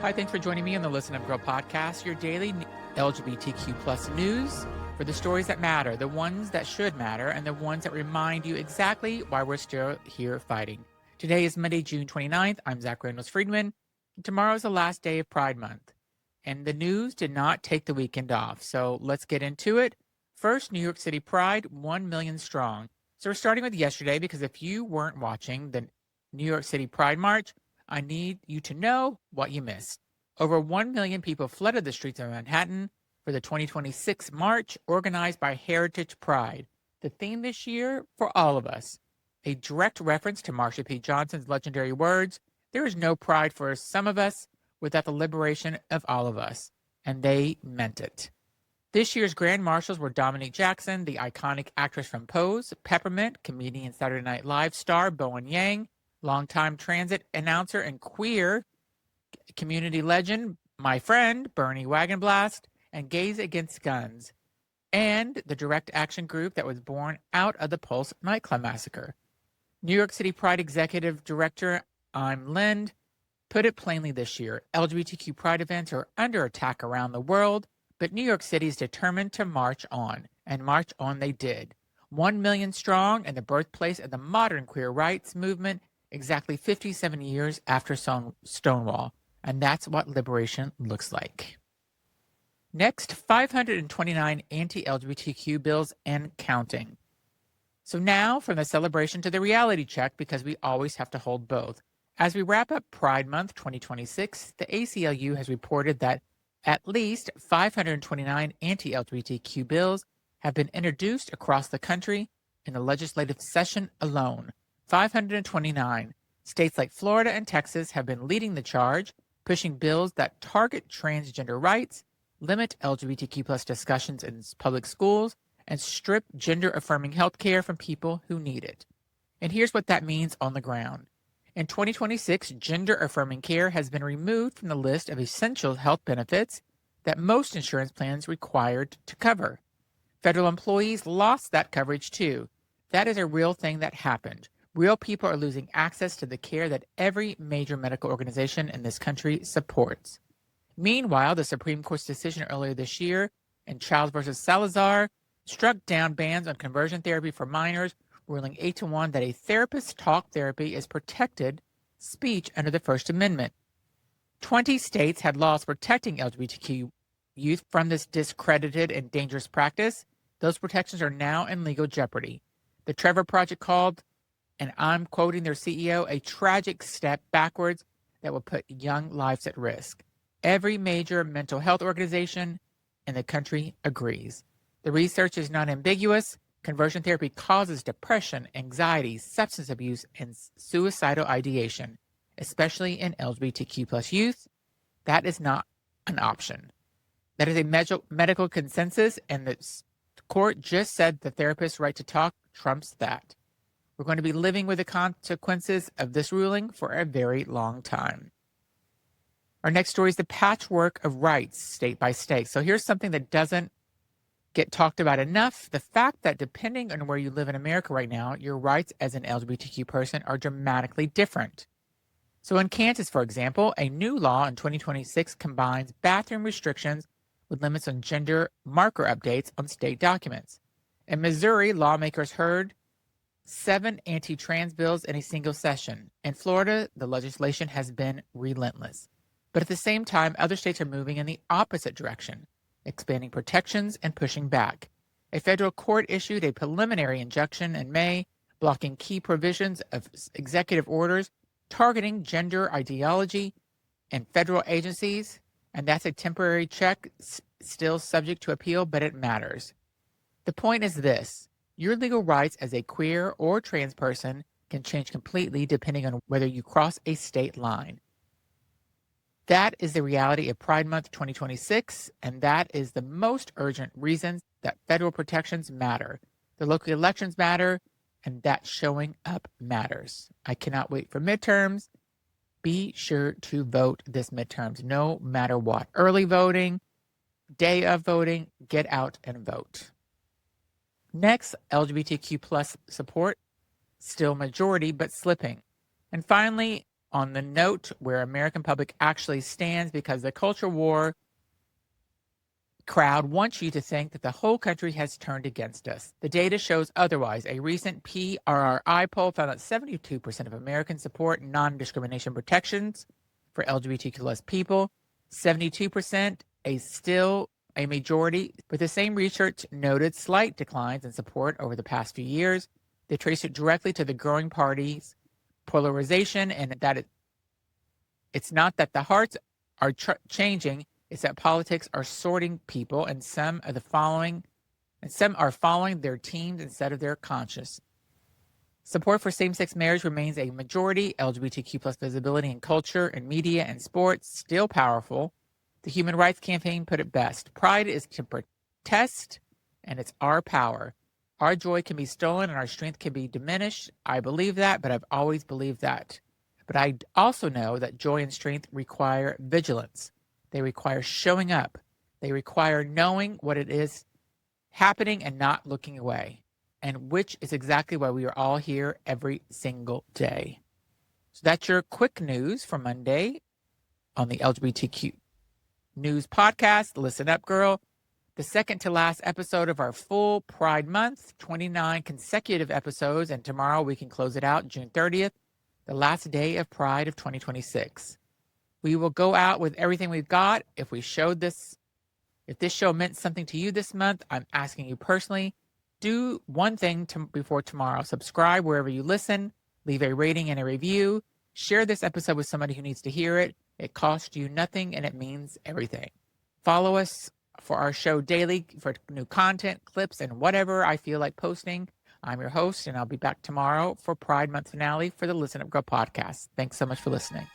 Hi, thanks for joining me on the Listen Up Girl podcast, your daily LGBTQ plus news for the stories that matter, the ones that should matter, and the ones that remind you exactly why we're still here fighting. Today is Monday, June 29th. I'm Zach Reynolds-Friedman. Tomorrow is the last day of Pride Month, and the news did not take the weekend off. So let's get into it. First, New York City Pride, 1 million strong. So we're starting with yesterday because if you weren't watching the New York City Pride March, I need you to know what you missed. Over 1 million people flooded the streets of Manhattan for the 2026 march organized by Heritage Pride. The theme this year, for all of us, a direct reference to Marsha P. Johnson's legendary words, "There is no pride for some of us without the liberation of all of us." And they meant it. This year's Grand Marshals were Dominique Jackson, the iconic actress from Pose, Peppermint, comedian Saturday Night Live star Bowen Yang, longtime transit announcer and queer community legend, my friend Bernie Wagonblast, and Gays Against Guns, and the direct action group that was born out of the Pulse nightclub massacre. New York City Pride Executive Director I'm Lind put it plainly this year, LGBTQ Pride events are under attack around the world, but New York City is determined to march on, and march on they did. 1 million strong and the birthplace of the modern queer rights movement exactly 57 years after Stonewall. And that's what liberation looks like. Next, 529 anti-LGBTQ bills and counting. So now from the celebration to the reality check, because we always have to hold both. As we wrap up Pride Month 2026, the ACLU has reported that at least 529 anti-LGBTQ bills have been introduced across the country in the legislative session alone. 529. States like Florida and Texas have been leading the charge, pushing bills that target transgender rights, limit LGBTQ plus discussions in public schools, and strip gender-affirming health care from people who need it. And here's what that means on the ground. In 2026, gender-affirming care has been removed from the list of essential health benefits that most insurance plans required to cover. Federal employees lost that coverage too. That is a real thing that happened. Real people are losing access to the care that every major medical organization in this country supports. Meanwhile, the Supreme Court's decision earlier this year in Childs versus Salazar struck down bans on conversion therapy for minors, ruling 8-1 that a therapist's talk therapy is protected speech under the First Amendment. 20 states had laws protecting LGBTQ youth from this discredited and dangerous practice. Those protections are now in legal jeopardy. The Trevor Project called, and I'm quoting their CEO, a tragic step backwards that will put young lives at risk. Every major mental health organization in the country agrees. The research is not ambiguous. Conversion therapy causes depression, anxiety, substance abuse, and suicidal ideation, especially in LGBTQ plus youth. That is not an option. That is a medical consensus, and the court just said the therapist's right to talk trumps that. We're going to be living with the consequences of this ruling for a very long time. Our next story is the patchwork of rights state by state. So here's something that doesn't get talked about enough. The fact that depending on where you live in America right now, your rights as an LGBTQ person are dramatically different. So in Kansas, for example, a new law in 2026 combines bathroom restrictions with limits on gender marker updates on state documents. In Missouri, lawmakers heard 7 anti-trans bills in a single session. In Florida, the legislation has been relentless. But at the same time, other states are moving in the opposite direction, expanding protections and pushing back. A federal court issued a preliminary injunction in May, blocking key provisions of executive orders targeting gender ideology in federal agencies, and that's a temporary check, still subject to appeal, but it matters. The point is this. Your legal rights as a queer or trans person can change completely depending on whether you cross a state line. That is the reality of Pride Month 2026, and that is the most urgent reason that federal protections matter. The local elections matter, and that showing up matters. I cannot wait for midterms. Be sure to vote this midterms, no matter what. Early voting, day of voting, get out and vote. Next, LGBTQ plus support, still majority, but slipping. And finally, on the note where American public actually stands, because the culture war crowd wants you to think that the whole country has turned against us. The data shows otherwise. A recent PRRI poll found that 72% of Americans support non-discrimination protections for LGBTQ+ people. 72%, still a majority, but the same research noted slight declines in support over the past few years. They trace it directly to the growing party's polarization, and that it's not that the hearts are changing, it's that politics are sorting people, and some are following their teams instead of their conscience. Support for same-sex marriage remains a majority. LGBTQ+ visibility in culture and media and sports still powerful. The Human Rights Campaign put it best. Pride is to protest, and it's our power. Our joy can be stolen and our strength can be diminished. I believe that, but I've always believed that. But I also know that joy and strength require vigilance. They require showing up. They require knowing what it is happening and not looking away, and which is exactly why we are all here every single day. So that's your quick news for Monday on the LGBTQ News Podcast. Listen up, girl. The second to last episode of our full Pride Month, 29 consecutive episodes, and tomorrow we can close it out, June 30th, the last day of Pride of 2026. We will go out with everything we've got. If this show meant something to you this month, I'm asking you personally, do one thing before tomorrow. Subscribe wherever you listen, leave a rating and a review, share this episode with somebody who needs to hear it. It costs you nothing and it means everything. Follow us for our show daily for new content, clips, and whatever I feel like posting. I'm your host, and I'll be back tomorrow for Pride Month finale for the Listen Up Girl podcast. Thanks so much for listening.